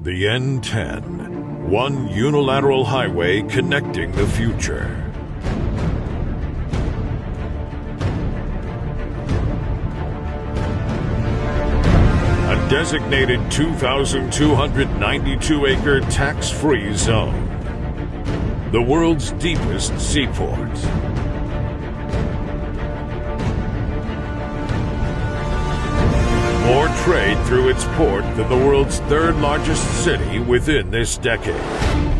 The N10, one unilateral highway connecting the future. A designated 2,292-acre tax-free zone. The world's deepest seaport. More trade through its port than the world's third-largest city within this decade.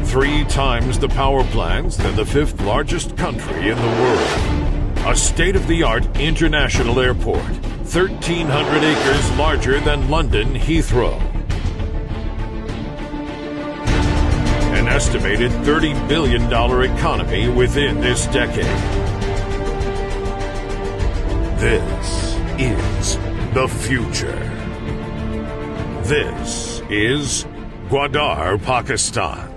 3 times the power plants than the 5th-largest country in the world. A state-of-the-art international airport, 1,300 acres larger than London Heathrow. An estimated $30 billion economy within this decade. This is the future. This is Gwadar, Pakistan.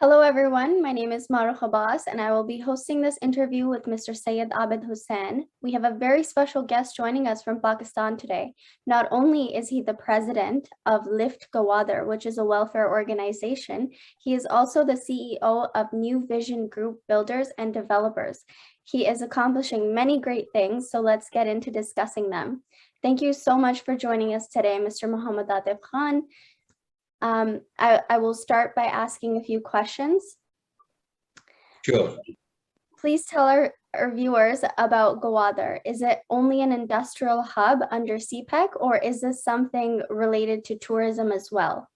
Hello everyone, my name is Marukh Abbas and I will be hosting this interview with Mr. Syed Abid Hussain. We have a very special guest joining us from Pakistan today. Not only is he the president of Lift Gwadar, which is a welfare organization, he is also the CEO of New Vision Group Builders and Developers. He is accomplishing many great things, so let's get into discussing them. Thank you so much for joining us today, Mr. Muhammad Atif Khan. I will start by asking a few questions. Sure. Please tell our viewers about Gwadar. Is it only an industrial hub under CPEC, or is this something related to tourism as well?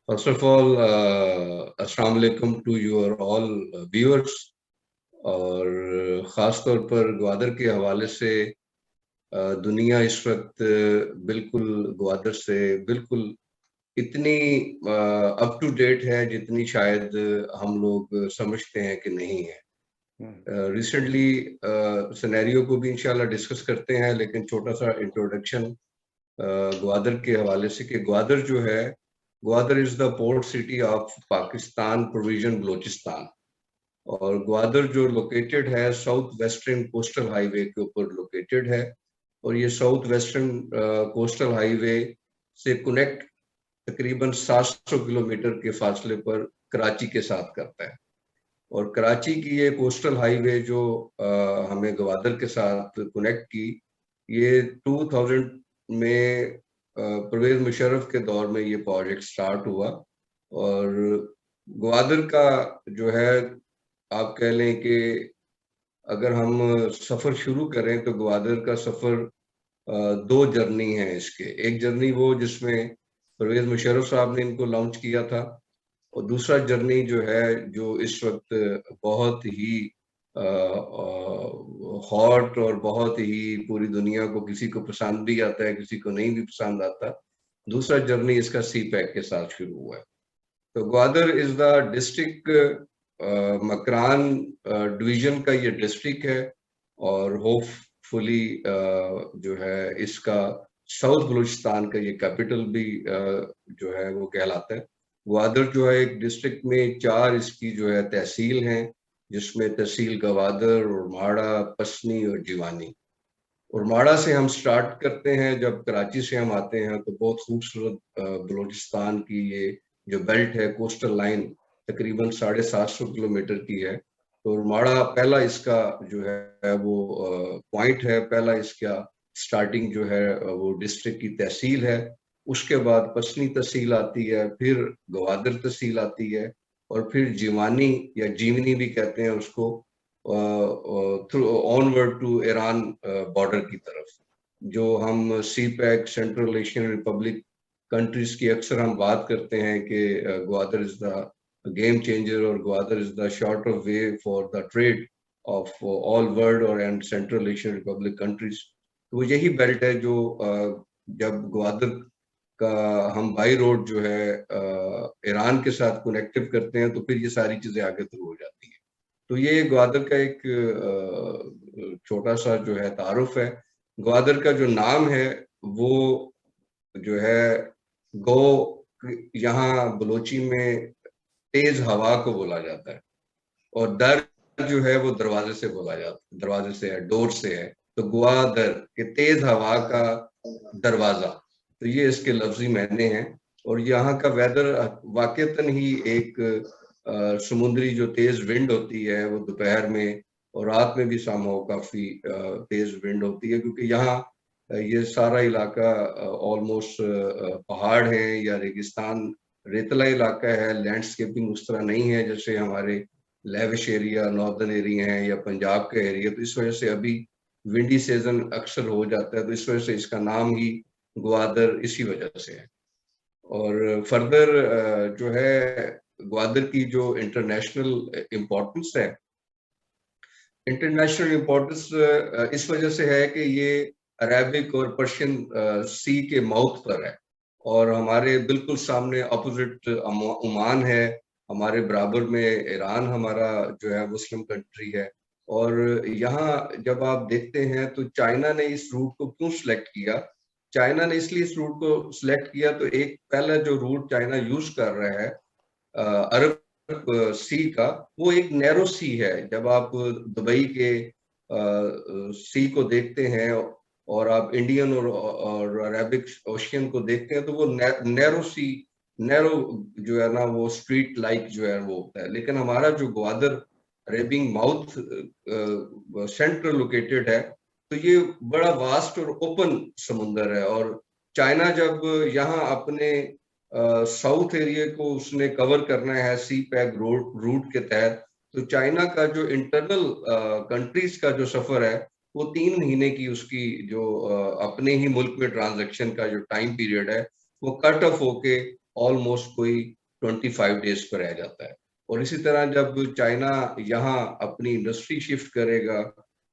First of all, Assalamu alaikum to your all viewers. और ख़ास तौर पर ग्वादर के हवाले से दुनिया इस वक्त बिल्कुल ग्वादर से बिल्कुल इतनी अप टू डेट है जितनी शायद हम लोग समझते हैं कि नहीं है। रिसेंटली सिनेरियो को भी इंशाल्लाह डिस्कस करते हैं, लेकिन छोटा सा इंट्रोडक्शन ग्वादर के हवाले से कि ग्वादर जो है, Gwadar is the port city of Pakistan provision Balochistan, और ग्वादर जो लोकेटेड है साउथ वेस्टर्न कोस्टल हाईवे के ऊपर लोकेटेड है, और ये साउथ वेस्टर्न कोस्टल हाईवे से कनेक्ट तकरीबन 700 किलोमीटर के फासले पर कराची के साथ करता है। और कराची की ये कोस्टल हाईवे जो हमें ग्वादर के साथ कनेक्ट की, ये 2000 में परवेज मुशर्रफ के दौर में ये प्रोजेक्ट स्टार्ट हुआ। और ग्वादर का जो है, आप कह लें कि अगर हम सफ़र शुरू करें तो ग्वादर का सफ़र 2 जर्नी है इसके। एक जर्नी वो जिसमें परवेज मुशर्रफ साहब ने इनको लॉन्च किया था, और दूसरा जर्नी जो है, जो इस वक्त बहुत ही हॉट और बहुत ही पूरी दुनिया को, किसी को पसंद भी आता है, किसी को नहीं भी पसंद आता, दूसरा जर्नी इसका CPEC के साथ शुरू हुआ है। तो Gwadar is the district, Makran division का ये डिस्ट्रिक्ट है, और होपफुली जो है इसका साउथ बलूचिस्तान का ये कैपिटल भी जो है वो कहलाता है। ग्वादर जो है एक डिस्ट्रिक्ट में 4 इसकी जो है तहसील हैं, जिसमें तहसील गवादर, उरमाड़ा, पसनी और जीवानी। उरमाड़ा से हम स्टार्ट करते हैं, जब कराची से हम आते हैं तो बहुत खूबसूरत बलूचिस्तान की ये जो बेल्ट है, कोस्टल लाइन तकरीबन 750 किलोमीटर की है। तो उरमाड़ा पहला इसका जो है वो पॉइंट है, पहला इसका स्टार्टिंग जो है वो डिस्ट्रिक्ट की तहसील है। उसके बाद पसनी तहसील आती है, फिर गवादर तहसील आती है, और फिर जीवानी या जीवनी भी कहते हैं उसको, ऑनवर्ड टू ईरान बॉर्डर की तरफ। जो हम CPEC central Asian republic countries की अक्सर हम बात करते हैं कि Gwadar is the game changer, और Gwadar is the short of way for the trade of all world और and central Asian republic countries. तो यही बेल्ट है जो जब ग्वादर का हम बाई रोड जो है ईरान के साथ कनेक्टिव करते हैं, तो फिर ये सारी चीजें आगे थ्रू हो जाती हैं। तो ये ग्वादर का एक छोटा सा जो है तारुफ है। ग्वादर का जो नाम है वो जो है गो, यहाँ बलोची में तेज हवा को बोला जाता है, और दर जो है वो दरवाजे से बोला जाता है, दरवाजे से है, डोर से है, तो ग्वादर के तेज हवा का दरवाजा, तो ये इसके लफ्जी मायने हैं। और यहाँ का वेदर वाकईतन ही एक समुद्री जो तेज विंड होती है वो दोपहर में और रात में भी संभव काफी तेज विंड होती है, क्योंकि यहाँ ये सारा इलाका ऑलमोस्ट पहाड़ है या रेगिस्तान, रेतला इलाका है, लैंडस्केपिंग उस तरह नहीं है जैसे हमारे लेविश एरिया, नॉर्दर्न एरिया है या पंजाब का एरिया। तो इस वजह से अभी विंडी सीजन अक्सर हो जाता है, तो इस वजह से इसका नाम ही ग्वादर इसी वजह से है। और फर्दर जो है ग्वादर की जो इंटरनेशनल इम्पोर्टेंस है, इंटरनेशनल इम्पोर्टेंस इस वजह से है कि ये अरेबिक और पर्शियन सी के माउथ पर है और हमारे बिल्कुल सामने अपोजिट ओमान है, हमारे बराबर में ईरान हमारा जो है मुस्लिम कंट्री है। और यहाँ जब आप देखते हैं तो चाइना ने इस रूट को क्यों सिलेक्ट किया? चाइना ने इसलिए इस रूट को सिलेक्ट किया, तो एक पहला जो रूट चाइना यूज कर रहा है अरब सी का, वो एक नैरो सी है। जब आप दुबई के सी को देखते हैं और आप इंडियन और अरेबिक ओशियन को देखते हैं तो वो नैरो सी, नैरो जो है ना वो स्ट्रीट लाइक जो है वो होता है। लेकिन हमारा जो ग्वादर अरेबिंग माउथ सेंट्रल लोकेटेड है, तो ये बड़ा वास्ट और ओपन समुंदर है। और चाइना जब यहाँ अपने साउथ एरिया को उसने कवर करना है सी पैक रूट के तहत, तो चाइना का जो इंटरनल कंट्रीज का जो सफर है वो 3 महीने की उसकी जो अपने ही मुल्क में ट्रांजैक्शन का जो टाइम पीरियड है वो कट ऑफ होके ऑलमोस्ट कोई 25 डेज पर रह जाता है। और इसी तरह जब चाइना यहाँ अपनी इंडस्ट्री शिफ्ट करेगा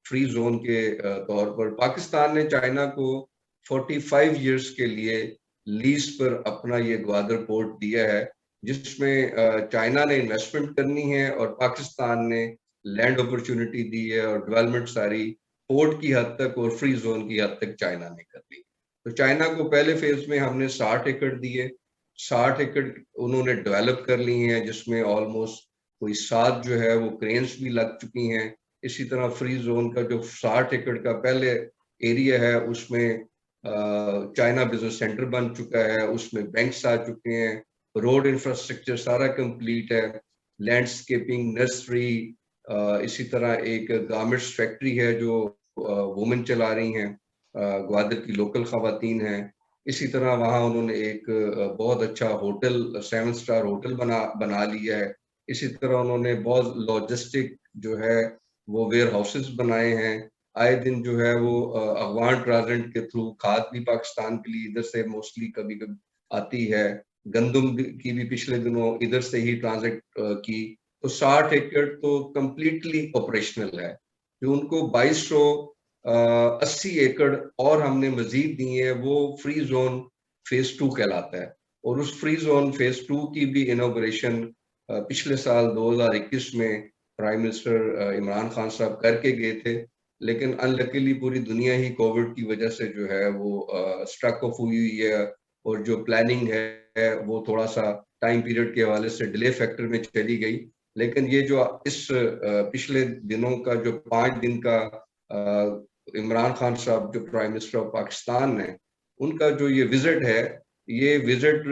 फ्री जोन के तौर पर, पाकिस्तान ने चाइना को 45 इयर्स के लिए लीज पर अपना ये ग्वादर पोर्ट दिया है, जिसमें चाइना ने इन्वेस्टमेंट करनी है और पाकिस्तान ने लैंड अपॉर्चुनिटी दी है और डेवलपमेंट सारी पोर्ट की हद तक और फ्री जोन की हद तक चाइना ने कर ली। तो चाइना को पहले फेज में हमने 60 एकड़ दिए, 60 एकड़ उन्होंने डेवलप कर ली हैं, जिसमें ऑलमोस्ट कोई 7 जो है वो क्रेन्स भी लग चुकी हैं। इसी तरह फ्री जोन का जो 60 एकड़ का पहले एरिया है उसमें चाइना बिजनेस सेंटर बन चुका है, उसमें बैंक्स आ चुके हैं, रोड इंफ्रास्ट्रक्चर सारा कंप्लीट है, लैंडस्केपिंग, नर्सरी, इसी तरह एक गारमेंट्स फैक्ट्री है जो वुमेन चला रही हैं, ग्वादर की लोकल खवातीन हैं। इसी तरह वहाँ उन्होंने एक बहुत अच्छा होटल, 7 स्टार होटल बना लिया है। इसी तरह उन्होंने बहुत लॉजिस्टिक जो है वो वेयर हाउसेस बनाए हैं। आए दिन जो है वो अफगान ट्रांजिट के थ्रू खाद भी पाकिस्तान के लिए इधर से मोस्टली कभी कभी आती है, गंदम की भी पिछले दिनों इधर से ही ट्रांजिट की। तो 60 एकड़ तो कंप्लीटली ऑपरेशनल है। जो उनको 2280 एकड़ और हमने मजीद दिए हैं, वो फ्री जोन फेज 2 कहलाता है। और उस फ्री जोन फेज 2 की भी इनॉग्रेशन पिछले साल 2021 में प्राइम मिनिस्टर इमरान खान साहब करके गए थे, लेकिन अनलकीली पूरी दुनिया ही कोविड की वजह से जो है वो स्ट्रक ऑफ हुई है और जो प्लानिंग है वो थोड़ा सा टाइम पीरियड के हवाले से डिले फैक्टर में चली गई। लेकिन ये जो इस पिछले दिनों का जो 5 दिन का इमरान खान साहब जो प्राइम मिनिस्टर ऑफ पाकिस्तान है उनका जो ये विजिट है, ये विजिट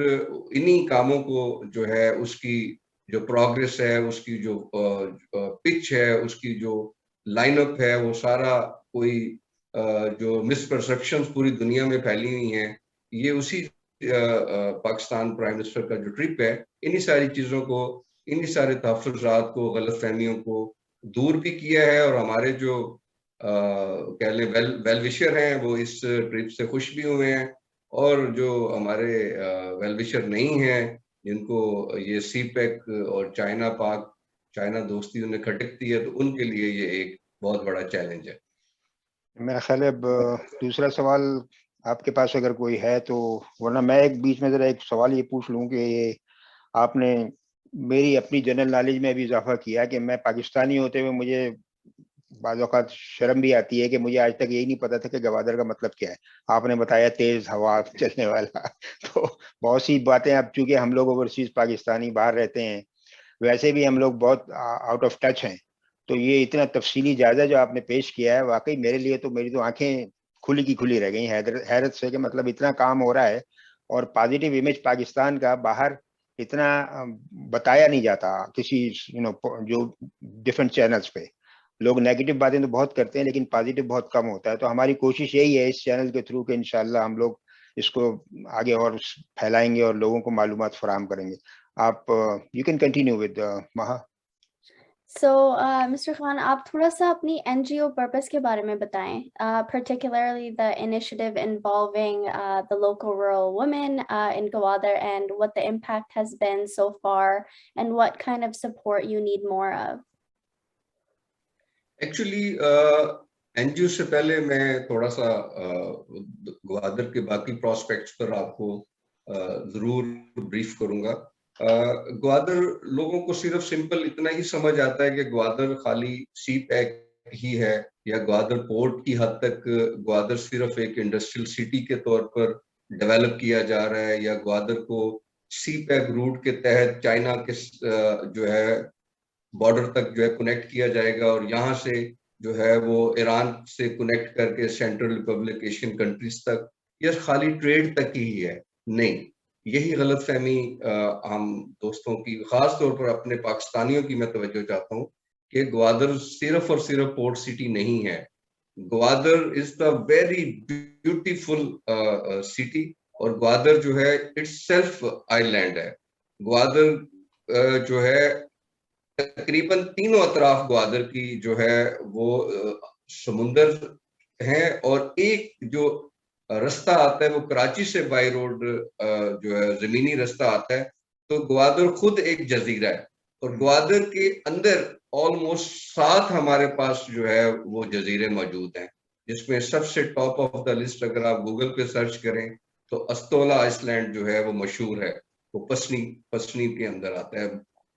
इन्हीं कामों को जो है उसकी जो प्रोग्रेस है, उसकी जो पिच है, उसकी जो लाइनअप है, वो सारा कोई जो मिसपरसेप्शंस पूरी दुनिया में फैली हुई हैं, ये उसी पाकिस्तान प्राइम मिनिस्टर का जो ट्रिप है, इन्हीं सारी चीज़ों को, इन्हीं सारे तहफ़्फ़ुज़ात को, गलतफहमियों को दूर भी किया है। और हमारे जो कह लें वेल विशर हैं वो इस ट्रिप से खुश भी हुए हैं, और जो हमारे वेल विशर नहीं हैं, जिनको ये सी पैक और चाइना दोस्ती उन्हें खटकती है, तो उनके लिए ये एक बहुत बड़ा चैलेंज है। मेरा ख्याल है अब दूसरा सवाल आपके पास अगर कोई है तो, वरना मैं एक बीच में जरा एक सवाल ये पूछ लूं कि ये आपने मेरी अपनी जनरल नॉलेज में भी इजाफा किया कि मैं पाकिस्तानी होते हुए मुझे बाज़ औक़ात शर्म भी आती है कि मुझे आज तक यही नहीं पता था कि गवादर का मतलब क्या है। आपने बताया तेज हवा चलने वाला तो बहुत सी बातें, अब चूंकि हम लोग ओवरसीज पाकिस्तानी बाहर रहते हैं, वैसे भी हम लोग बहुत आउट ऑफ टच हैं, तो ये इतना तफसीली जायजा जो आपने पेश किया है, वाकई मेरे लिए तो, मेरी तो आंखें खुली की खुली रह गई हैरत से, कि मतलब इतना काम हो रहा है और पॉजिटिव इमेज पाकिस्तान का बाहर इतना बताया नहीं जाता किसी जो डिफरेंट चैनल्स पे। लोग नेगेटिव बातें तो बहुत करते हैं लेकिन पॉजिटिव बहुत कम होता है। तो हमारी कोशिश यही है इस चैनल के थ्रू कि इंशाल्लाह हम लोग इसको आगे और फैलाएंगे और लोगों को मालूमात फराहम करेंगे। आप यू कैन कंटिन्यू विद महा। So, Mr. Khan, आप थोड़ा सा अपनी NGO purpose के बारे में बताएं, particularly the initiative involving the local rural women in Gwadar and what the impact has been so far and what kind of support you need more of. Actually NGO से पहले मैं थोड़ा सा ग्वादर के बाकी प्रोस्पेक्ट्स पर आपको जरूर ब्रीफ करूंगा। ग्वादर लोगों को सिर्फ सिंपल इतना ही समझ आता है कि ग्वादर खाली सी पैक ही है, या ग्वादर पोर्ट की हद तक ग्वादर सिर्फ एक इंडस्ट्रियल सिटी के तौर पर डेवलप किया जा रहा है, या ग्वादर को सी पैक रूट के तहत चाइना के जो है बॉर्डर तक जो है कनेक्ट किया जाएगा और यहाँ से जो है वो ईरान से कनेक्ट करके सेंट्रल रिपब्लिक एशियन कंट्रीज तक, या खाली ट्रेड तक ही है। नहीं, यही गलतफहमी हम दोस्तों की, खास तौर पर अपने पाकिस्तानियों की मैं तवज्जो चाहता हूँ कि ग्वादर सिर्फ और सिर्फ पोर्ट सिटी नहीं है। Gwadar is the very beautiful city, और ग्वादर जो है इट्स सेल्फ आइलैंड है। ग्वादर जो है तकरीबन तीनों अतराफ ग्वादर की जो है वो समुंदर है, और एक जो रास्ता आता है वो कराची से बाई रोड जो है जमीनी रास्ता आता है। तो ग्वादर खुद एक जजीरा है, और ग्वादर के अंदर ऑलमोस्ट 7 हमारे पास जो है वो जजीरे मौजूद हैं, जिसमें सबसे टॉप ऑफ द लिस्ट अगर आप गूगल पे सर्च करें तो अस्तोला आइसलैंड जो है वो मशहूर है। वो पसनी के अंदर आता है,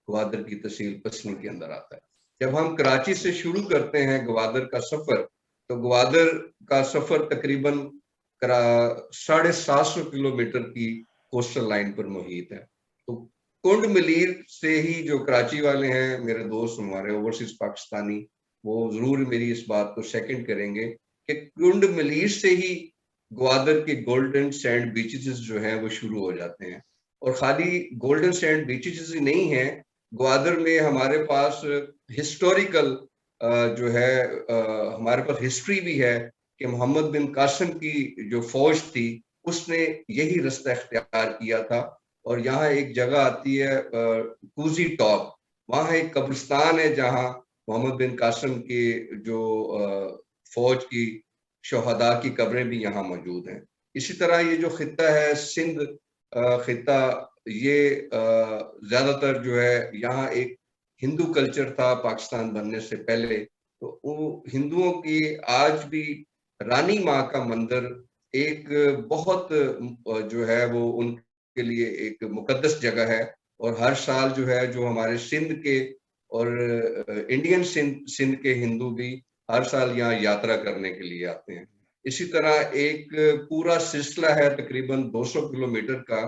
ग्वादर की तहसील पसनी के अंदर आता है। जब हम कराची से शुरू करते हैं ग्वादर का सफर, तो ग्वादर का सफर तकरीबन 750 किलोमीटर की कोस्टल लाइन पर मुहित है। तो कुंड मलीर से ही, जो कराची वाले हैं मेरे दोस्त, हमारे ओवरसीज पाकिस्तानी, वो जरूर मेरी इस बात को सेकंड करेंगे कि कुंड मलीर से ही ग्वादर के गोल्डन सैंड बीचेस जो हैं वो शुरू हो जाते हैं। और खाली गोल्डन सैंड बीचेस ही नहीं है, ग्वादर में हमारे पास हिस्टोरिकल जो है हमारे पास हिस्ट्री भी है कि मोहम्मद बिन कासिम की जो फौज थी उसने यही रास्ता इख्तियार किया था। और यहाँ एक जगह आती है कूजी टॉप, वहाँ एक कब्रिस्तान है जहाँ मोहम्मद बिन कासिम की जो फौज की शोहदा की कब्रें भी यहाँ मौजूद हैं। इसी तरह ये जो खित्ता है सिंध खित्ता, ये ज्यादातर जो है यहाँ एक हिंदू कल्चर था पाकिस्तान बनने से पहले। तो वो हिंदुओं की आज भी रानी माँ का मंदिर एक बहुत जो है वो उनके लिए एक मुकद्दस जगह है, और हर साल जो है जो हमारे सिंध के और इंडियन सिंध के हिंदू भी हर साल यहाँ यात्रा करने के लिए आते हैं। इसी तरह एक पूरा सिलसिला है तकरीबन 200 किलोमीटर का,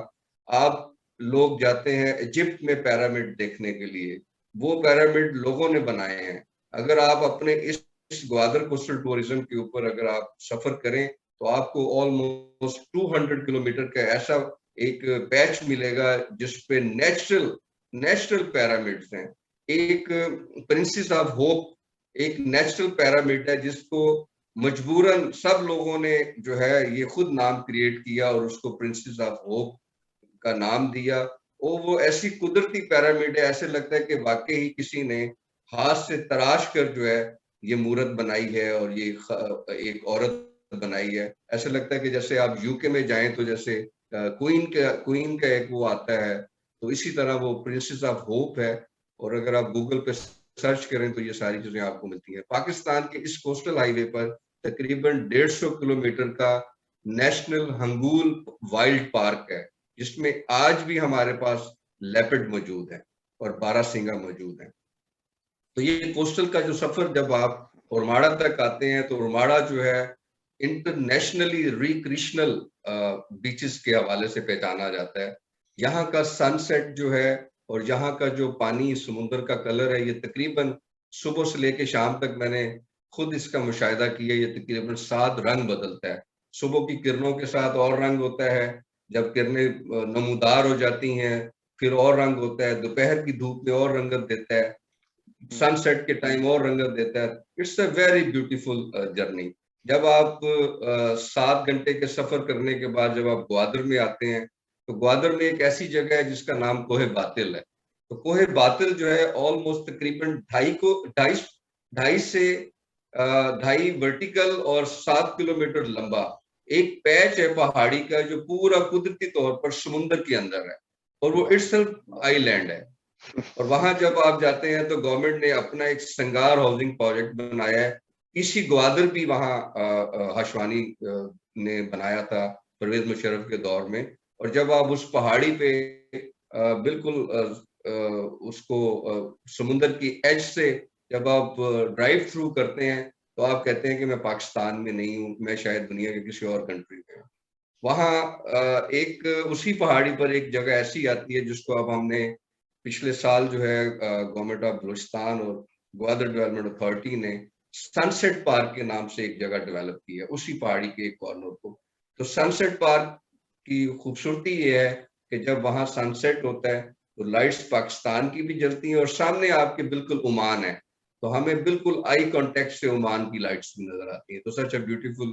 आप लोग जाते हैं इजिप्ट में पिरामिड देखने के लिए। वो पिरामिड लोगों ने बनाए हैं। अगर आप अपने इस ग्वादर कोस्टल टूरिज्म के ऊपर अगर आप सफर करें तो आपको ऑलमोस्ट 200 किलोमीटर का ऐसा एक पैच मिलेगा जिसपे नेचुरल पिरामिड्स हैं। एक प्रिंसेस ऑफ होप एक नेचुरल पिरामिड है जिसको मजबूरन सब लोगों ने जो है ये खुद नाम क्रिएट किया और उसको प्रिंसेस ऑफ होप का नाम दिया। वो ऐसी कुदरती पिरामिड है, ऐसे लगता है कि वाकई ही किसी ने हाथ से तराश कर जो है ये मूर्त बनाई है और ये एक औरत बनाई है। ऐसे लगता है कि जैसे आप यूके में जाएं तो जैसे क्वीन का एक वो आता है, तो इसी तरह वो प्रिंसेस ऑफ होप है। और अगर आप गूगल पे सर्च करें तो ये सारी चीजें आपको मिलती हैं। पाकिस्तान के इस कोस्टल हाईवे पर तकरीबन 150 किलोमीटर का नेशनल हंगूल वाइल्ड पार्क है, जिसमें आज भी हमारे पास लेपर्ड मौजूद है और बारासिंगा मौजूद है। तो ये कोस्टल का जो सफर जब आप उरमाड़ा तक आते हैं तो उरमाड़ा जो है इंटरनेशनली रिक्रिएशनल बीचेस के हवाले से पहचाना जाता है। यहाँ का सनसेट जो है और यहाँ का जो पानी समुद्र का कलर है ये तकरीबन सुबह से लेके शाम तक मैंने खुद इसका मुशाहिदा किया। ये तकरीबन 7 रंग बदलता है। सुबह की किरणों के साथ और रंग होता है, जब किरणें नमूदार हो जाती हैं फिर और रंग होता है, दोपहर की धूप में और रंगत देता है, सनसेट के टाइम और रंगत देता है। It's a very beautiful journey. जब आप 7 घंटे के सफर करने के बाद जब आप ग्वादर में आते हैं, तो ग्वादर में एक ऐसी जगह है जिसका नाम कोहे बातिल है। तो कोहे बातिल जो है ऑलमोस्ट तकरीबन ढाई से 2.5 वर्टिकल और 7 किलोमीटर लंबा एक पैच है पहाड़ी का, जो पूरा कुदरती तौर पर समुद्र के अंदर है, और वो इट्सल्फ आइलैंड है। और वहां जब आप जाते हैं तो गवर्नमेंट ने अपना एक संगार हाउसिंग प्रोजेक्ट बनाया है। इसी ग्वादर भी वहां हशवानी ने बनाया था परवेज मुशर्रफ के दौर में। और जब आप उस पहाड़ी पे बिल्कुल उसको समुद्र की एज से जब आप ड्राइव थ्रू करते हैं, तो आप कहते हैं कि मैं पाकिस्तान में नहीं हूँ, मैं शायद दुनिया के किसी और कंट्री में हूँ। वहाँ एक उसी पहाड़ी पर एक जगह ऐसी आती है जिसको अब हमने पिछले साल जो है गवर्नमेंट ऑफ बलूचिस्तान और ग्वादर डेवलपमेंट अथॉरिटी ने सनसेट पार्क के नाम से एक जगह डेवलप की है, उसी पहाड़ी के एक कॉर्नर को। तो सनसेट पार्क की खूबसूरती ये है कि जब वहाँ सनसेट होता है तो लाइट्स पाकिस्तान की भी जलती हैं और सामने आपके बिल्कुल ओमान है, तो हमें बिल्कुल आई कांटेक्ट से ओमान की लाइट्स भी नजर आती है। तो सच अ ब्यूटीफुल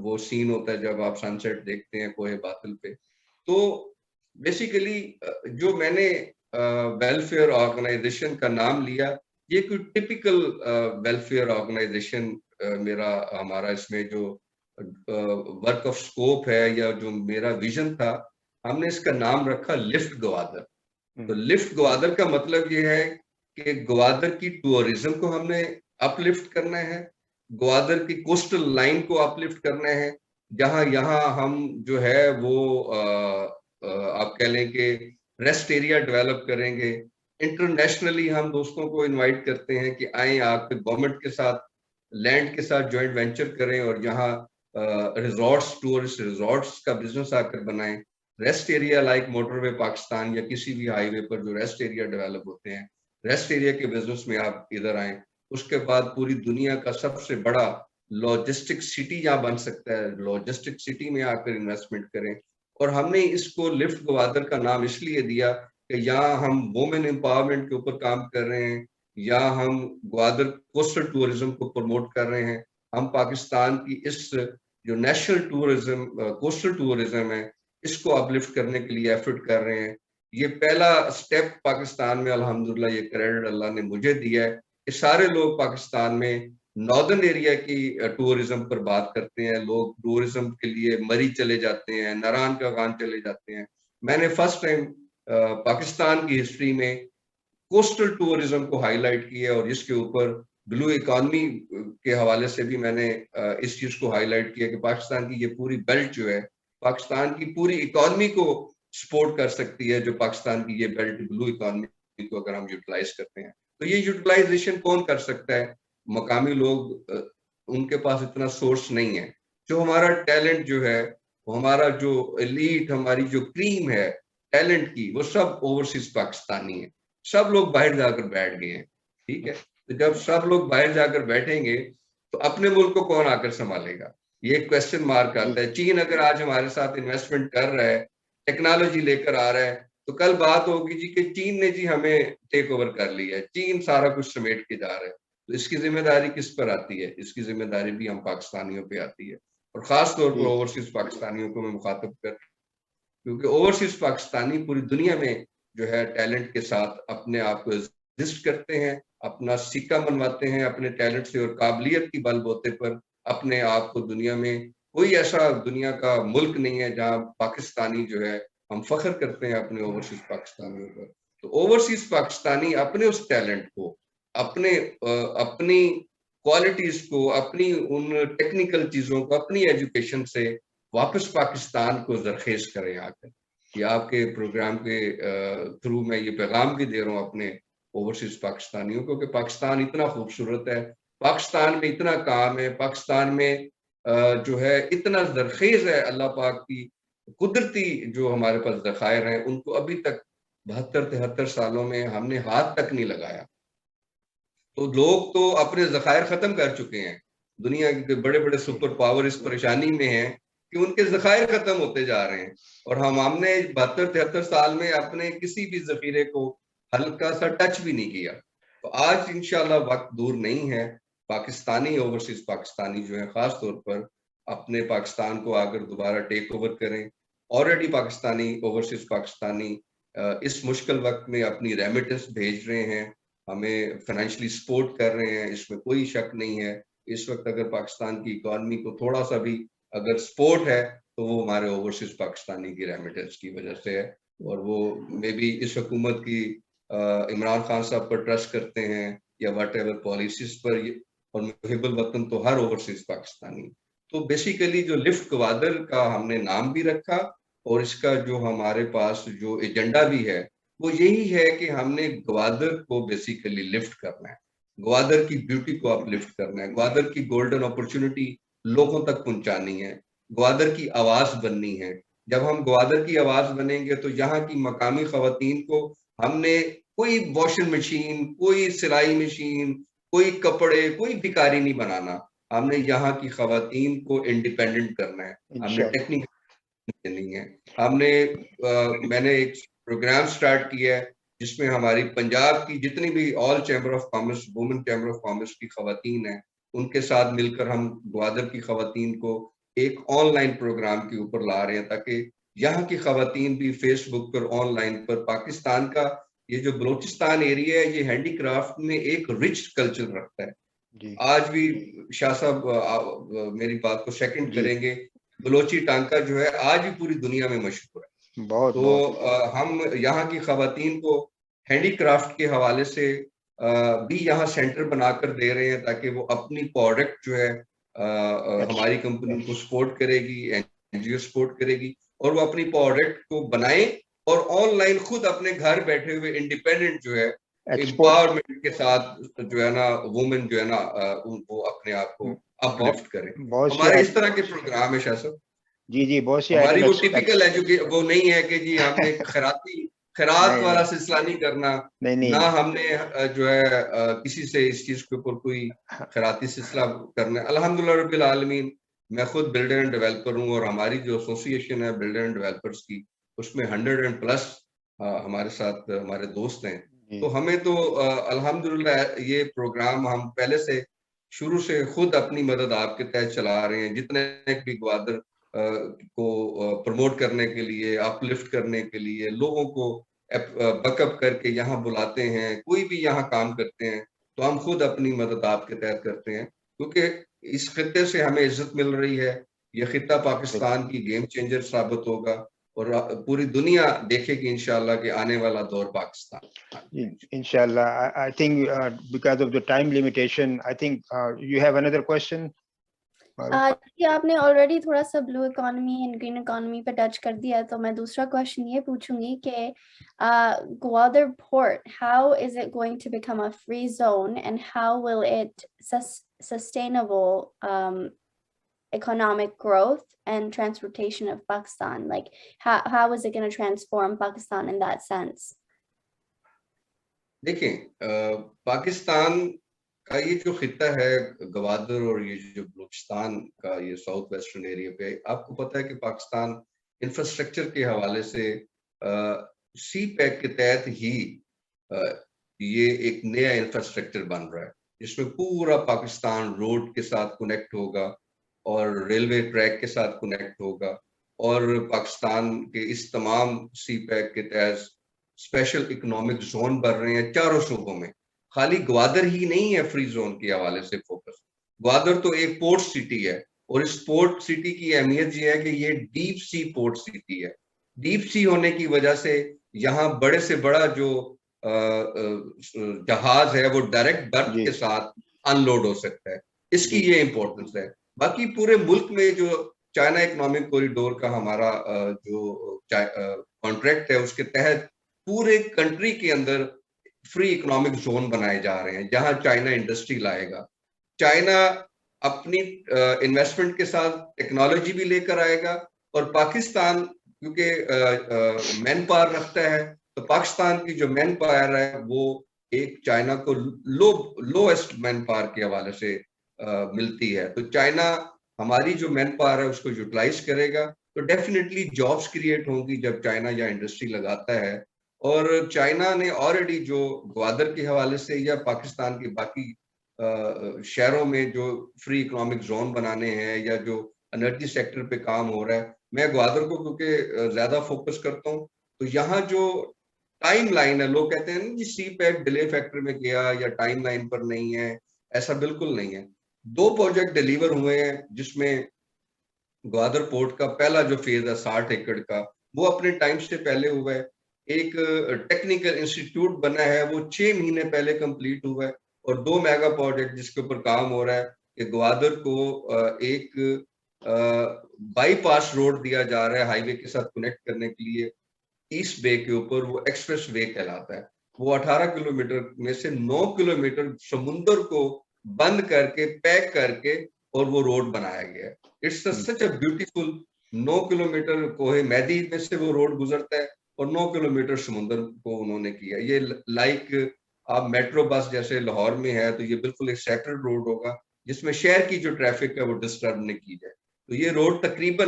वो सीन होता है जब आप सनसेट देखते हैं कोहे बातिल पे। तो बेसिकली जो मैंने वेलफेयर ऑर्गेनाइजेशन का नाम लिया, ये कोई टिपिकल वेलफेयर ऑर्गेनाइजेशन मेरा हमारा इसमें जो वर्क ऑफ स्कोप है या जो मेरा विजन था, हमने इसका नाम रखा लिफ्ट ग्वादर। तो लिफ्ट ग्वादर का मतलब ये है कि ग्वादर की टूरिज्म को हमने अपलिफ्ट करना है, ग्वादर की कोस्टल लाइन को अपलिफ्ट करना है, जहां यहाँ हम जो है वो आप कह लें कि रेस्ट एरिया डेवलप करेंगे। इंटरनेशनली हम दोस्तों को इनवाइट करते हैं कि आए आप गवर्नमेंट के साथ लैंड के साथ जॉइंट वेंचर करें और यहाँ रिजॉर्ट्स, टूरिस्ट रिजॉर्ट्स का बिजनेस आकर बनाएं। Rest area like motorway Pakistan या किसी भी हाईवे पर जो रेस्ट एरिया डेवलप होते हैं, रेस्ट एरिया के बिजनेस में आप इधर आए। उसके बाद पूरी दुनिया का सबसे बड़ा लॉजिस्टिक सिटी यहाँ बन सकता है, लॉजिस्टिक सिटी में आकर इन्वेस्टमेंट करें। और हमने इसको लिफ्ट ग्वादर का नाम इसलिए दिया कि यहाँ हम वुमेन एम्पावरमेंट के ऊपर काम कर रहे हैं, या हम ग्वादर कोस्टल टूरिज्म को प्रमोट कर रहे हैं। हम पाकिस्तान की इस जो नेशनल टूरिज्म कोस्टल टूरिज्म है, इसको अपलिफ्ट करने के लिए एफर्ट कर रहे हैं। ये पहला स्टेप पाकिस्तान में अल्हम्दुलिल्लाह ये क्रेडिट अल्लाह ने मुझे दिया है कि सारे लोग पाकिस्तान में नॉर्दर्न एरिया की टूरिज्म पर बात करते हैं। लोग टूरिज्म के लिए मरी चले जाते हैं, नारायण का गान चले जाते हैं। मैंने फर्स्ट टाइम पाकिस्तान की हिस्ट्री में कोस्टल टूरिज्म को हाईलाइट किया और इसके ऊपर ब्लू इकोनॉमी के हवाले से भी मैंने इस चीज को हाईलाइट किया कि पाकिस्तान की ये पूरी बेल्ट जो है पाकिस्तान की पूरी इकोनॉमी को सपोर्ट कर सकती है। जो पाकिस्तान की ये बेल्ट ब्लू इकोनॉमी को अगर हम यूटिलाइज करते हैं, तो ये यूटिलाइजेशन कौन कर सकता है? मकामी लोग, उनके पास इतना सोर्स नहीं है। जो हमारा टैलेंट जो है, वो हमारा जो एलीट, हमारी जो क्रीम है टैलेंट की, वो सब ओवरसीज पाकिस्तानी है। सब लोग बाहर जाकर बैठ गए हैं, ठीक है। तो जब सब लोग बाहर जाकर बैठेंगे तो अपने मुल्क को कौन आकर संभालेगा? ये क्वेश्चन मार्क आता है। चीन अगर आज हमारे साथ इन्वेस्टमेंट कर रहा है, टेक्नोलॉजी लेकर आ रहा है, तो कल बात होगी जी कि चीन ने जी हमें टेक ओवर कर लिया है, चीन सारा कुछ समेट के जा रहा है। तो इसकी जिम्मेदारी किस पर आती है? इसकी जिम्मेदारी भी हम पाकिस्तानियों पे आती है, और खास तौर पर ओवरसीज पाकिस्तानियों को मैं मुखातब कर, क्योंकि ओवरसीज पाकिस्तानी पूरी दुनिया में जो है टैलेंट के साथ अपने आप को एग्जिस्ट करते हैं, अपना सिक्का मनवाते हैं अपने टैलेंट से, और काबिलियत की बलबूते पर अपने आप को दुनिया में, कोई ऐसा दुनिया का मुल्क नहीं है जहां पाकिस्तानी जो है, हम फख्र करते हैं अपने ओवरसीज पाकिस्तानियों पर। तो ओवरसीज पाकिस्तानी अपने उस टैलेंट को, अपनी क्वालिटीज को, अपनी उन टेक्निकल चीजों को, अपनी एजुकेशन से वापस पाकिस्तान को जरखेज करें आकर। ये आपके प्रोग्राम के थ्रू मैं ये पैगाम भी दे रहा हूँ अपने ओवरसीज पाकिस्तानियों को कि पाकिस्तान इतना खूबसूरत है, पाकिस्तान में इतना काम है, पाकिस्तान में जो है इतना जरखेज है। अल्लाह पाक की कुदरती जो हमारे पास ज़खायर हैं, उनको अभी तक 72-73 सालों में हमने हाथ तक नहीं लगाया। तो लोग तो अपने जखायर खत्म कर चुके हैं। दुनिया के बड़े बड़े सुपर पावर इस परेशानी में हैं कि उनके जखायर खत्म होते जा रहे हैं, और हमने 72-73 साल में अपने किसी भी जखीरे को हल्का सा टच भी नहीं किया। तो आज इंशाल्लाह वक्त दूर नहीं है, पाकिस्तानी ओवरसीज पाकिस्तानी जो है खास तौर पर अपने पाकिस्तान को आकर दोबारा टेक ओवर करें। ऑलरेडी पाकिस्तानी ओवरसीज पाकिस्तानी इस मुश्किल वक्त में अपनी रेमिटेंस भेज रहे हैं, हमें फाइनेंशियली सपोर्ट कर रहे हैं, इसमें कोई शक नहीं है। इस वक्त अगर पाकिस्तान की इकॉनमी को थोड़ा सा भी अगर सपोर्ट है तो वो हमारे ओवरसीज पाकिस्तानी की रेमिटेंस की वजह से है, और वो मे बी इस हुकूमत की इमरान खान साहब पर ट्रस्ट करते हैं या वट एवर पॉलिसीज पर, और मुहिबुल वतन तो हर ओवरसीज पाकिस्तानी। तो बेसिकली जो लिफ्ट गवादर का हमने नाम भी रखा, और इसका जो हमारे पास जो एजेंडा भी है वो यही है कि हमने ग्वादर को बेसिकली लिफ्ट करना है, ग्वादर की ब्यूटी को अपलिफ्ट करना है, ग्वादर की गोल्डन अपॉर्चुनिटी लोगों तक पहुंचानी है, ग्वादर की आवाज बननी है। जब हम ग्वादर की आवाज बनेंगे तो यहाँ की मकामी खवातीन को हमने कोई वॉशिंग मशीन, कोई सिलाई मशीन, कोई कपड़े, कोई भिखारी नहीं बनाना, हमने यहाँ की खवातीन को इंडिपेंडेंट करना है, हमने टेक्निक नहीं है। मैंने एक प्रोग्राम स्टार्ट किया है जिसमें हमारी पंजाब की जितनी भी all chamber of commerce, women chamber of commerce की खवातीन हैं, उनके साथ मिलकर हम ग्वादर की खवातीन को एक ऑनलाइन प्रोग्राम के ऊपर ला रहे हैं, ताकि यहाँ की खवातीन भी फेसबुक पर, ऑनलाइन पर पाकिस्तान का ये जो बलोचिस्तान एरिया है, ये हैंडीक्राफ्ट में एक रिच कल्चर रखता है। आज भी शाह साहब मेरी बात को सेकंड करेंगे, बलोची टांका जो है आज भी पूरी दुनिया में मशहूर है। हम यहाँ की खवातीन को हैंडीक्राफ्ट के हवाले से भी यहाँ सेंटर बनाकर दे रहे हैं, ताकि वो अपनी प्रोडक्ट जो है हमारी कंपनी को सपोर्ट करेगी, एनजीओ सपोर्ट करेगी, और वो अपनी प्रोडक्ट को बनाए और ऑनलाइन खुद अपने घर बैठे हुए इंडिपेंडेंट जो है एम्पावरमेंट के साथ जो है ना वुमेन जो है ना वो अपने आप को अपलिफ्ट करें। हमारे इस तरह के प्रोग्राम है शाह साहब। जी बहुत सी हमारी वो टिपिकल एजुकेशन वो नहीं है कि जी हमने खैरात वाला सिलसिला नहीं करना, ना हमने जो है किसी से इस चीज के ऊपर कोई खैराती सिलसिला करना है। अल्हम्दुलिल्लाह रब्बिल आलमीन, मैं खुद बिल्डर एंड डेवलपर हूँ, और हमारी जो एसोसिएशन है बिल्डर एंड डेवलपर्स की, उसमें 100+ हमारे साथ हमारे दोस्त हैं। तो हमें तो अल्हम्दुलिल्लाह ये प्रोग्राम हम पहले से शुरू से खुद अपनी मदद आपके तहत चला रहे हैं, जितने भी ग्वादर को प्रमोट करने के लिए, अपलिफ्ट करने के लिए, लोगों को बकअप करके यहाँ बुलाते हैं, कोई भी यहाँ काम करते हैं तो हम खुद अपनी मदद आपके तहत करते हैं, क्योंकि इस खित्ते से हमें इज्जत मिल रही है। यह खित्ता पाकिस्तान की गेम चेंजर साबित होगा, और पूरी दुनिया देखेगी इंशाल्लाह कि आने वाला दौर पाकिस्तान। इंशाल्लाह। I think because of the time limitation, I think you have another question. आपने ऑलरेडी थोड़ा सा blue economy and green economy पे टच कर दिया है, तो मैं दूसरा क्वेश्चन ये पूछूंगी कि Gwadar port, how is it going to become a free zone and how will it sustainable economic growth and transportation of Pakistan? Like how is it going to transform Pakistan in that sense? देखिए, पाकिस्तान का ये जो खित्ता है ग्वादर और ये जो बलूचिस्तान का ये साउथ वेस्टर्न एरिया पे, आपको पता है कि पाकिस्तान इंफ्रास्ट्रक्चर के हवाले से सी पैक के तहत ही ये एक नया इंफ्रास्ट्रक्चर बन रहा है, जिसमें पूरा पाकिस्तान रोड के साथ कनेक्ट होगा और रेलवे ट्रैक के साथ कनेक्ट होगा, और पाकिस्तान के इस तमाम सी पैक के तहत स्पेशल इकोनॉमिक जोन बन रहे हैं चारों सूबों में। खाली ग्वादर ही नहीं है फ्री जोन के हवाले से फोकस, ग्वादर तो एक पोर्ट सिटी है, और इस पोर्ट सिटी की अहमियत ये है कि ये डीप सी पोर्ट सिटी है। डीप सी होने की वजह से यहाँ बड़े से बड़ा जो जहाज है वो डायरेक्ट बर्थ के साथ अनलोड हो सकता है, इसकी ये इंपॉर्टेंस है। बाकी पूरे मुल्क में जो चाइना इकोनॉमिक कॉरिडोर का हमारा जो कॉन्ट्रैक्ट है, उसके तहत पूरे कंट्री के अंदर फ्री इकोनॉमिक जोन बनाए जा रहे हैं, जहां चाइना इंडस्ट्री लाएगा। चाइना अपनी इन्वेस्टमेंट के साथ टेक्नोलॉजी भी लेकर आएगा, और पाकिस्तान क्योंकि मैन पावर रखता है, तो पाकिस्तान की जो मैन पावर है वो एक चाइना को लोएस्ट मैन पावर के हवाले से मिलती है। तो चाइना हमारी जो मैन पावर है उसको यूटिलाइज करेगा तो डेफिनेटली जॉब्स क्रिएट होंगी जब चाइना यहाँ इंडस्ट्री लगाता है। और चाइना ने ऑलरेडी जो ग्वादर के हवाले से या पाकिस्तान के बाकी शहरों में जो फ्री इकोनॉमिक जोन बनाने हैं या जो एनर्जी सेक्टर पे काम हो रहा है, मैं ग्वादर को क्योंकि ज्यादा फोकस करता हूँ, तो यहाँ जो टाइम लाइन है, लोग कहते हैं ना जी सी पैक डिले फैक्टर में गया या टाइम लाइन पर नहीं है, ऐसा बिल्कुल नहीं है। 2 प्रोजेक्ट डिलीवर हुए हैं जिसमें ग्वादर पोर्ट का पहला जो फेज है 60 एकड़ का, वो अपने टाइम से पहले हुआ है। एक टेक्निकल इंस्टीट्यूट बना है, वो 6 महीने पहले कंप्लीट हुआ है। और 2 मेगा प्रोजेक्ट जिसके ऊपर काम हो रहा है कि ग्वादर को एक बाईपास रोड दिया जा रहा है हाईवे के साथ कनेक्ट करने के लिए ईस्ट बे के ऊपर, वो एक्सप्रेस वे कहलाता है। वो 18 किलोमीटर में से 9 किलोमीटर समुद्र को बंद करके पैक करके और वो रोड बनाया गया है। It's such a beautiful 9 kilometre कोहे मैदी में से वो रोड गुजरता है और 9 किलोमीटर समुद्र को उन्होंने किया। ये लाइक आप मेट्रो बस जैसे लाहौर में है तो ये बिल्कुल एक सेपरेट रोड होगा जिसमें शहर की जो ट्रैफिक है वो डिस्टर्ब नहीं की जाए। तो ये रोड तकरीबन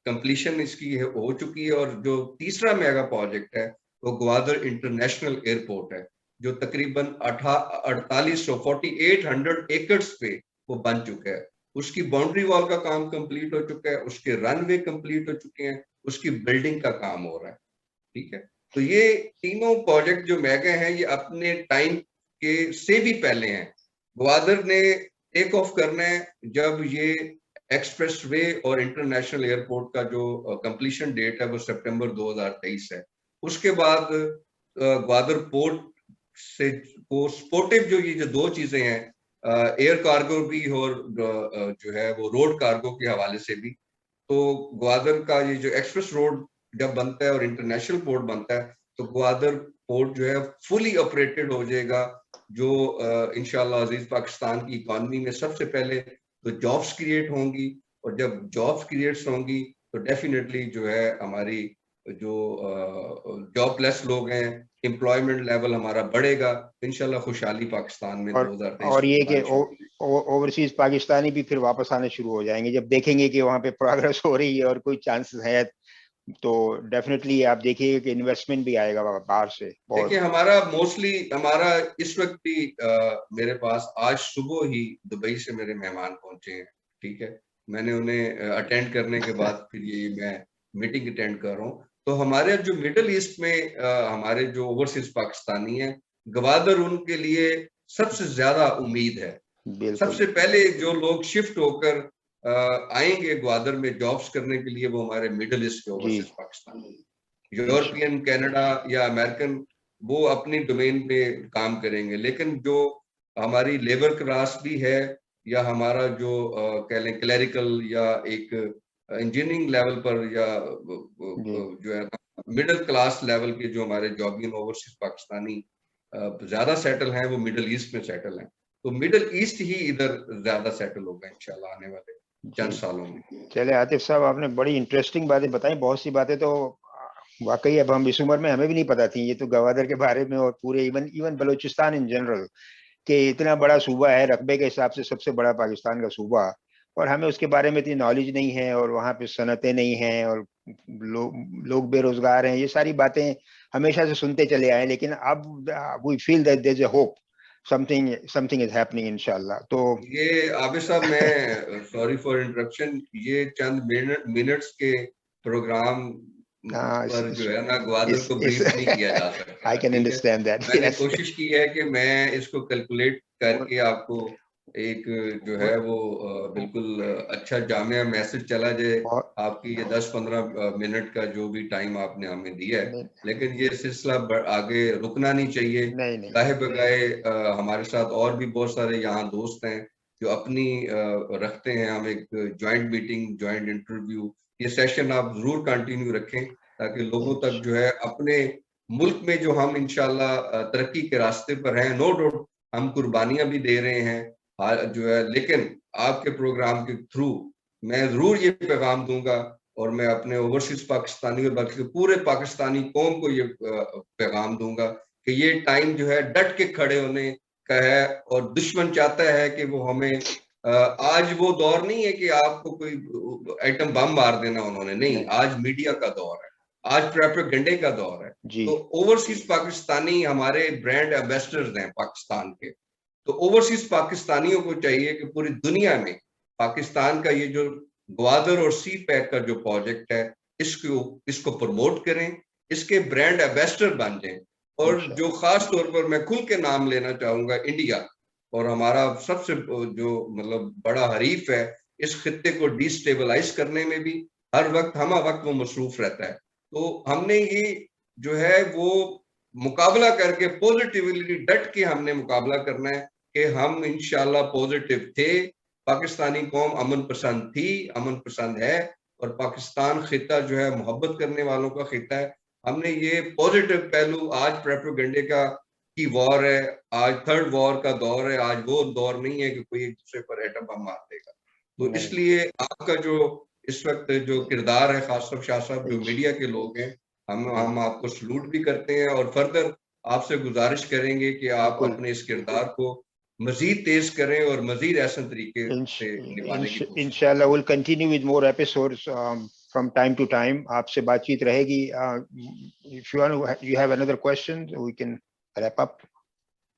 कंप्लीशन इसकी हो चुकी है। और जो तीसरा मेगा प्रोजेक्ट है वो ग्वादर इंटरनेशनल एयरपोर्ट है जो तकरीबन 4800 एकड़ पे वो बन चुका है। उसकी बाउंड्री वॉल का काम कंप्लीट हो चुका है, उसके रनवे कंप्लीट हो चुके हैं, उसकी बिल्डिंग का काम हो रहा है। ठीक है, तो ये तीनों प्रोजेक्ट जो मेगा हैं ये अपने टाइम के से भी पहले हैं। ग्वादर ने टेक ऑफ करना है जब ये एक्सप्रेस वे और इंटरनेशनल एयरपोर्ट का जो कंप्लीशन डेट है वो सितंबर 2023 है। उसके बाद ग्वादर पोर्ट से को स्पोर्टिव जो ये जो 2 चीजें हैं, एयर कार्गो भी और जो है वो रोड कार्गो के हवाले से भी, तो ग्वादर का ये जो एक्सप्रेस रोड जब बनता है और इंटरनेशनल पोर्ट बनता है तो ग्वादर पोर्ट जो है फुली ऑपरेटेड हो जाएगा, जो इंशाल्लाह अजीज पाकिस्तान की इकॉनमी में सबसे पहले तो जॉब्स क्रिएट होंगी। और जब जॉब्स क्रिएट होंगी तो डेफिनेटली जो है हमारी जो जॉबलेस लोग हैं, एम्प्लॉयमेंट लेवल हमारा बढ़ेगा, इंशाल्लाह खुशहाली पाकिस्तान में 2023 और ये कि ओवरसीज पाकिस्तानी भी फिर वापस आने शुरू हो जाएंगे जब देखेंगे कि वहाँ पे प्रोग्रेस हो रही है और कोई चांसेस है, तो डेफिनेटली आप देखिएगा कि इन्वेस्टमेंट भी आएगा बाहर से। देखिए हमारा मोस्टली हमारा इस वक्त भी मेरे पास आज सुबह ही दुबई से मेरे मेहमान पहुंचे हैं। ठीक है, मैंने उन्हें अटेंड करने के बाद फिर ये मैं मीटिंग अटेंड कर रहा हूँ। तो हमारे जो मिडिल ईस्ट में हमारे जो ओवरसीज पाकिस्तानी हैं, ग्वादर उनके लिए सबसे ज्यादा उम्मीद है। सबसे पहले जो लोग शिफ्ट होकर आएंगे ग्वादर में जॉब्स करने के लिए वो हमारे मिडिल ईस्ट के ओवरसीज पाकिस्तानी, यूरोपियन, कनाडा या अमेरिकन, वो अपनी डोमेन पे काम करेंगे। लेकिन जो हमारी लेबर क्लास भी है या हमारा जो कह लें क्लरिकल या एक इंजीनियरिंग लेवल पर या जो है मिडिल क्लास लेवल के जो हमारे जॉबियन ओवरसीज पाकिस्तानी ज्यादा सेटल हैं, वो मिडिल ईस्ट में सेटल हैं। तो मिडिल ईस्ट ही इधर ज्यादा सेटल होगा इंशाल्लाह आने वाले चंद सालों में। चले आतिफ साहब, आपने बड़ी इंटरेस्टिंग बातें बताई। बहुत सी बातें तो वाकई अब हम इस उम्र में हमें भी नहीं पता थी, ये तो ग्वादर के बारे में और पूरे इवन बलूचिस्तान इन जनरल कि इतना बड़ा सूबा है, रकबे के हिसाब से सबसे बड़ा पाकिस्तान का सूबा, और हमें उसके बारे में इतनी नॉलेज नहीं है और वहाँ पे सनतें नहीं हैं और लोग बेरोजगार हैं। ये सारी बातें हमेशा से सुनते चले आए, लेकिन अब we feel that there is a hope, something is happening इंशाल्लाह। तो ये आबिद साहब, मैं सॉरी फॉर इंटरप्शन, ये चंद मिनट्स के प्रोग्राम पर जो है ना ग्वादर को ब्रीफ नहीं किया जा सकता। I can understand that. मैंने कोशिश की है कि मैं इसको कैलकुलेट करके आपको एक जो है वो बिल्कुल अच्छा जामिया मैसेज चला जाए। आपकी ये 10-15 मिनट का जो भी टाइम आपने हमें दिया है, लेकिन ये सिलसिला आगे रुकना नहीं चाहिए। गाहे बगाए हमारे साथ और भी बहुत सारे यहाँ दोस्त हैं जो अपनी रखते हैं। हम एक ज्वाइंट मीटिंग, ज्वाइंट इंटरव्यू, ये सेशन आप जरूर कंटिन्यू रखें ताकि लोगों तक जो है अपने मुल्क में जो हम इंशाल्लाह तरक्की के रास्ते पर हैं, नो डाउट हम कुर्बानियां भी दे रहे हैं जो है, लेकिन आपके प्रोग्राम के थ्रू मैं जरूर ये पैगाम दूंगा और मैं अपने ओवरसीज पाकिस्तानी और बाकी पूरे पाकिस्तानी कौम को ये पैगाम दूंगा कि ये टाइम जो है डट के खड़े होने का है, और दुश्मन चाहता है कि वो हमें आज वो दौर नहीं है कि आपको कोई आइटम बम मार देना उन्होंने, नहीं, आज मीडिया का दौर है, आज प्रोपेगेंडे का दौर है। तो ओवरसीज पाकिस्तानी हमारे ब्रांड एम्बेसडर्स हैं पाकिस्तान के, तो ओवरसीज पाकिस्तानियों को चाहिए कि पूरी दुनिया में पाकिस्तान का ये जो ग्वादर और सी पैक का जो प्रोजेक्ट है इसको प्रमोट करें, इसके ब्रांड एम्बेसडर बन जाएं। और जो खास तौर पर मैं खुल के नाम लेना चाहूंगा, इंडिया और हमारा सबसे जो मतलब बड़ा हरीफ है इस खित्ते को डिस्टेबलाइज करने में भी हर वक्त वो मसरूफ रहता है। तो हमने ये जो है वो मुकाबला करके पॉजिटिवली डट के हमने मुकाबला करना है कि हम इंशाल्लाह पॉजिटिव थे। पाकिस्तानी कौम अमन पसंद थी, अमन पसंद है, और पाकिस्तान खिता जो है मोहब्बत करने वालों का खिता है। हमने ये पॉजिटिव पहलू, आज प्रोपेगेंडे की वॉर है, आज थर्ड वॉर का दौर है, आज वो दौर नहीं है कि कोई एक दूसरे पर एटम बम मार देगा। तो इसलिए आपका जो इस वक्त जो किरदार है, खासतौर शाह साहब जो मीडिया के लोग हैं, हम आपको सलूट भी करते हैं और फर्दर आपसे गुजारिश करेंगे कि आप अपने इस किरदार को मजीद तेज करें और मजीद ऐसे तरीके से निभाने की कोशिश। इंशाल्लाह will continue with more episodes from time to time. आपसे बातचीत रहेगी. If you have another question, we can wrap up.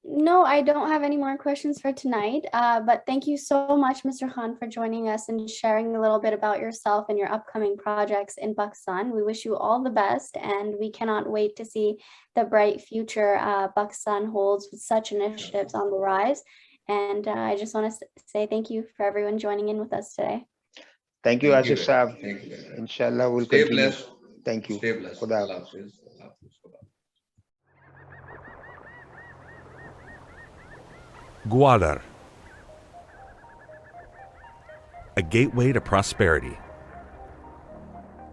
No, I don't have any more questions for tonight. But thank you so much, Mr. Khan, for joining us and sharing a little bit about yourself and your upcoming projects in Pakistan. We wish you all the best, and we cannot wait to see the bright future Pakistan holds with such initiatives on the rise. And I just want to say thank you for everyone joining in with us today. Thank you, Asif Saab. Inshallah, we'll Stay continue. blessed. Thank you. Stay blessed. Khuda Allah Hafiz. Hafiz. Gwadar, a gateway to prosperity,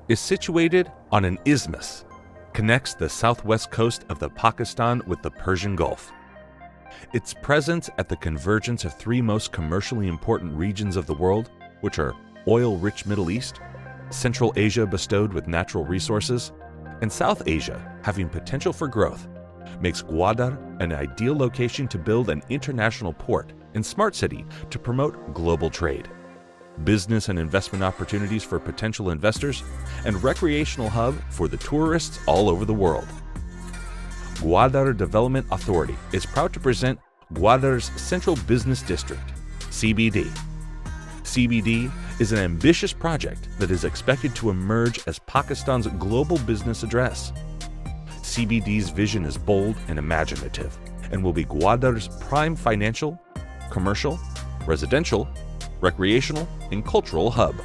is situated on an isthmus, connects the southwest coast of the Pakistan with the Persian Gulf. Its presence at the convergence of three most commercially important regions of the world, which are oil-rich Middle East, Central Asia bestowed with natural resources, and South Asia having potential for growth, makes Gwadar an ideal location to build an international port and smart city to promote global trade, business and investment opportunities for potential investors, and recreational hub for the tourists all over the world. Gwadar Development Authority is proud to present Gwadar's Central Business District, CBD. CBD is an ambitious project that is expected to emerge as Pakistan's global business address. CBD's vision is bold and imaginative and will be Gwadar's prime financial, commercial, residential, recreational, and cultural hub.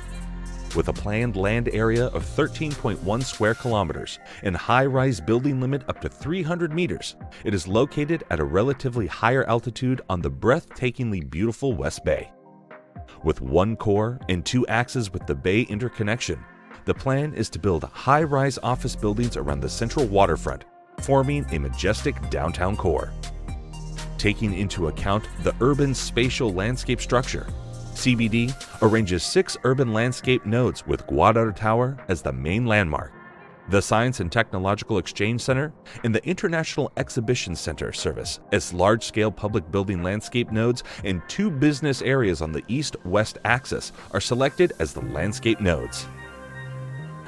With a planned land area of 13.1 square kilometers and high-rise building limit up to 300 meters, it is located at a relatively higher altitude on the breathtakingly beautiful West Bay. With one core and two axes with the bay interconnection, the plan is to build high-rise office buildings around the central waterfront, forming a majestic downtown core. Taking into account the urban spatial landscape structure, CBD arranges 6 urban landscape nodes with Gwadar Tower as the main landmark, the Science and Technological Exchange Center, and the International Exhibition Center service as large-scale public building landscape nodes, and 2 business areas on the east-west axis are selected as the landscape nodes.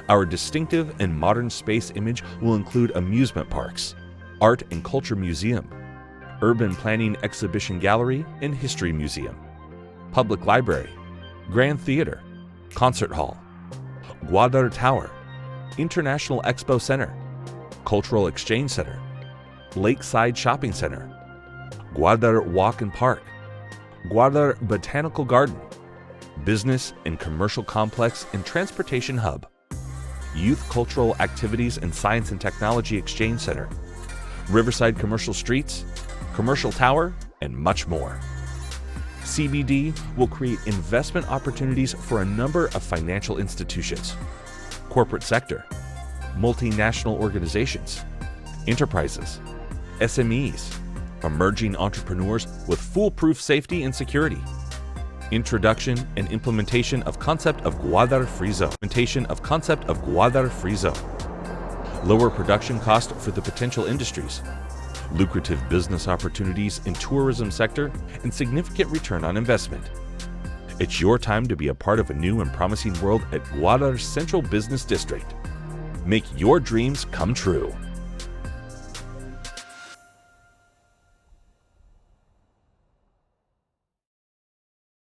Our distinctive and modern space image will include amusement parks, art and culture museum, urban planning exhibition gallery and history museum, public library, grand theater, concert hall, Gwadar Tower, International Expo Center, Cultural Exchange Center, Lakeside Shopping Center, Gwadar Walk and Park, Gwadar Botanical Garden, Business and Commercial Complex and Transportation Hub, Youth Cultural Activities and Science and Technology Exchange Center, Riverside Commercial Streets, Commercial Tower, and much more. CBD will create investment opportunities for a number of financial institutions, corporate sector, multinational organizations, enterprises, SMEs, emerging entrepreneurs with foolproof safety and security, introduction and implementation of concept of Gwadar Free Zone, lower production cost for the potential industries, lucrative business opportunities in tourism sector, and significant return on investment. It's your time to be a part of a new and promising world at Gwadar Central Business District. Make your dreams come true.